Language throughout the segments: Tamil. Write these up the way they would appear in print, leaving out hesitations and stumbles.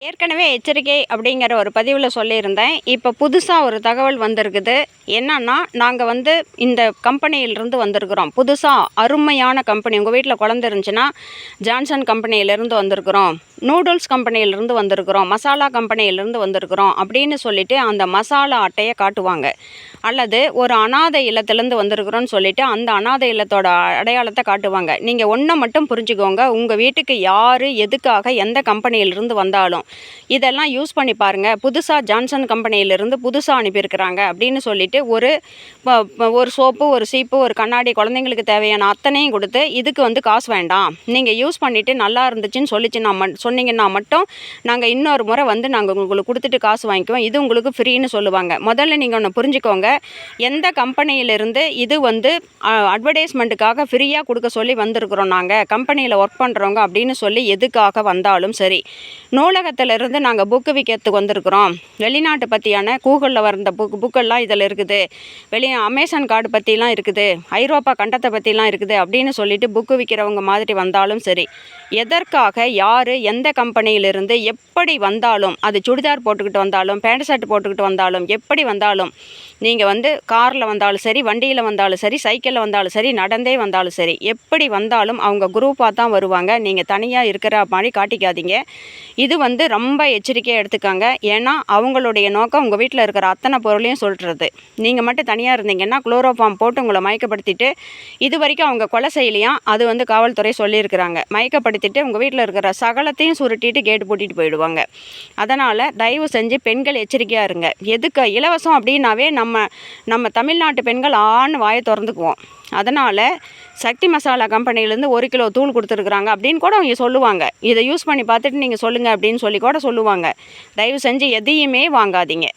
ஏற்கனவே எச்சரிக்கை அப்படிங்கிற ஒரு பதிவில் சொல்லியிருந்தேன். இப்போ புதுசாக ஒரு தகவல் வந்திருக்குது. என்னன்னா, நாங்கள் இந்த கம்பெனியிலிருந்து வந்திருக்கிறோம். புதுசாக அருமையான கம்பெனி. உங்கள் வீட்டில் குழந்தை இருந்துச்சுன்னா ஜான்சன் கம்பெனியிலேருந்து வந்திருக்கிறோம், நூடுல்ஸ் கம்பெனியிலேருந்து வந்திருக்கிறோம், மசாலா கம்பெனியிலேருந்து வந்திருக்கிறோம் அப்படின்னு சொல்லிட்டு அந்த மசாலா அட்டையை காட்டுவாங்க. அல்லது ஒரு அனாதை இல்லத்திலேருந்து வந்திருக்கிறோன்னு சொல்லிட்டு அந்த அனாதை இல்லத்தோட அடையாளத்தை காட்டுவாங்க. நீங்கள் ஒன்றை மட்டும் புரிஞ்சுக்கோங்க, உங்கள் வீட்டுக்கு யார் எதுக்காக எந்த கம்பெனியிலிருந்து வந்தாலும் இதெல்லாம் யூஸ் பண்ணி பாருங்கள். புதுசாக ஜான்சன் கம்பெனியிலேருந்து புதுசாக அனுப்பியிருக்கிறாங்க அப்படின்னு சொல்லிட்டு ஒரு சோப்பு, ஒரு சீப்பு, ஒரு கண்ணாடி, குழந்தைங்களுக்கு தேவையான அத்தனையும் கொடுத்து இதுக்கு காசு வேண்டாம், நீங்கள் யூஸ் பண்ணிவிட்டு நல்லா இருந்துச்சுன்னு சொன்னீங்கன்னா மட்டும் நாங்கள் இன்னொரு முறை நாங்கள் உங்களுக்கு கொடுத்துட்டு காசு வாங்கிக்குவோம், இது உங்களுக்கு ஃப்ரீன்னு சொல்லுவாங்க. முதல்ல நீங்கள் ஒன்று புரிஞ்சுக்கோங்க, எந்த கம்பெனியிலிருந்து இது அட்வர்டைஸ்மெண்ட்டுக்காக ஃப்ரீயாக கொடுக்க சொல்லி வந்திருக்கிறோம், நாங்கள் கம்பெனியில் ஒர்க் பண்ணுறவங்க அப்படின்னு சொல்லி எதுக்காக வந்தாலும் சரி. நூலகத்திலிருந்து நாங்கள் புக்கு விற்கிறதுக்கு வந்திருக்கிறோம், வெளிநாட்டு பற்றியான கூகுளில் வந்த புக்கெல்லாம் இதில் இருக்குது, அமேசான் கார்டு பற்றிலாம் இருக்குது, ஐரோப்பா கண்டத்தை பற்றிலாம் இருக்குது அப்படின்னு சொல்லிட்டு புக்கு விற்கிறவங்க மாதிரி வந்தாலும் சரி. எதற்காக யார் எந்த கம்பெனியிலிருந்து எப்படி வந்தாலும், அது சுடிதார் போட்டுக்கிட்டு வந்தாலும், பேண்ட் ஷர்ட் போட்டுக்கிட்டு வந்தாலும், எப்படி வந்தாலும், நீங்கள் காரில் வந்தாலும் சரி, வண்டியில் வந்தாலும் சரி, சைக்கிளில் வந்தாலும் சரி, நடந்தே வந்தாலும் சரி, எப்படி வந்தாலும் அவங்க குரூப்பாக தான் வருவாங்க. நீங்கள் தனியாக இருக்கிற மாதிரி காட்டிக்காதீங்க. இது ரொம்ப எச்சரிக்கையாக எடுத்துக்காங்க. ஏன்னா அவங்களுடைய நோக்கம் உங்கள் வீட்டில் இருக்கிற அத்தனை பொருளையும் சொல்கிறது. நீங்கள் மட்டும் தனியாக இருந்தீங்கன்னா குளோரோஃபார்ம் போட்டு உங்களை மயக்கப்படுத்திட்டு, இது வரைக்கும் அவங்க கொலை செய்யலையாம், அது காவல்துறை சொல்லியிருக்கிறாங்க. மயக்கப்படுத்திட்டு உங்கள் வீட்டில் இருக்கிற சகலத்தையும் சுருட்டிட்டு கேட்டு பூட்டிட்டு போயிடுவாங்க. அதனால் தயவு செஞ்சு பெண்கள் எச்சரிக்கையாக இருங்க. எதுக்கு இலவசம் அப்படின்னாவே நம்ம தமிழ்நாட்டு பெண்கள் ஆன்னு வாயை திறந்துக்குவோம். அதனால் சக்தி மசாலா கம்பெனிலேருந்து 1 கிலோ தூள் கொடுத்துருக்குறாங்க அப்படின்னு கூட அவங்க சொல்லுவாங்க. இதை யூஸ் பண்ணி பார்த்துட்டு நீங்கள் சொல்லுங்கள் அப்படின்னு சொல்லி கூட சொல்லுவாங்க. தயவு செஞ்சு எதையுமே வாங்காதீங்க.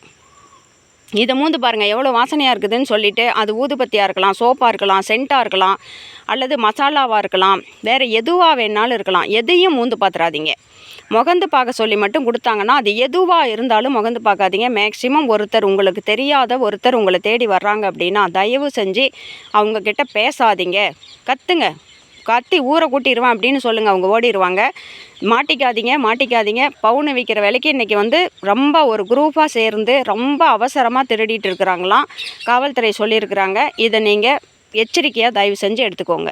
இதை மூந்து பாருங்கள் எவ்வளோ வாசனையாக இருக்குதுன்னு சொல்லிட்டு, அது ஊதுபத்தியாக இருக்கலாம், சோப்பாக இருக்கலாம், சென்ட்டாக இருக்கலாம், அல்லது மசாலாவாக இருக்கலாம், வேறு எதுவாக வேணாலும் இருக்கலாம். எதையும் மூந்து பார்த்துறாதீங்க. முகந்து பார்க்க சொல்லி மட்டும் கொடுத்தாங்கன்னா அது எதுவாக இருந்தாலும் முகந்து பார்க்காதீங்க. மேக்சிமம் உங்களுக்கு தெரியாத ஒருத்தர் உங்களை தேடி வர்றாங்க அப்படின்னா தயவு செஞ்சு அவங்கக்கிட்ட பேசாதீங்க. கத்தி ஊரை கூட்டிடுவேன் அப்படின்னு சொல்லுங்கள், அவங்க ஓடிடுவாங்க. மாட்டிக்காதீங்க. பவுன் விற்கிற விலைக்கு இன்றைக்கி ரொம்ப ஒரு குரூப்பாக சேர்ந்து ரொம்ப அவசரமாக திருடிட்டு இருக்கிறாங்களாம். காவல்துறை சொல்லியிருக்கிறாங்க. இதை நீங்கள் எச்சரிக்கையாக தயவு செஞ்சு எடுத்துக்கோங்க.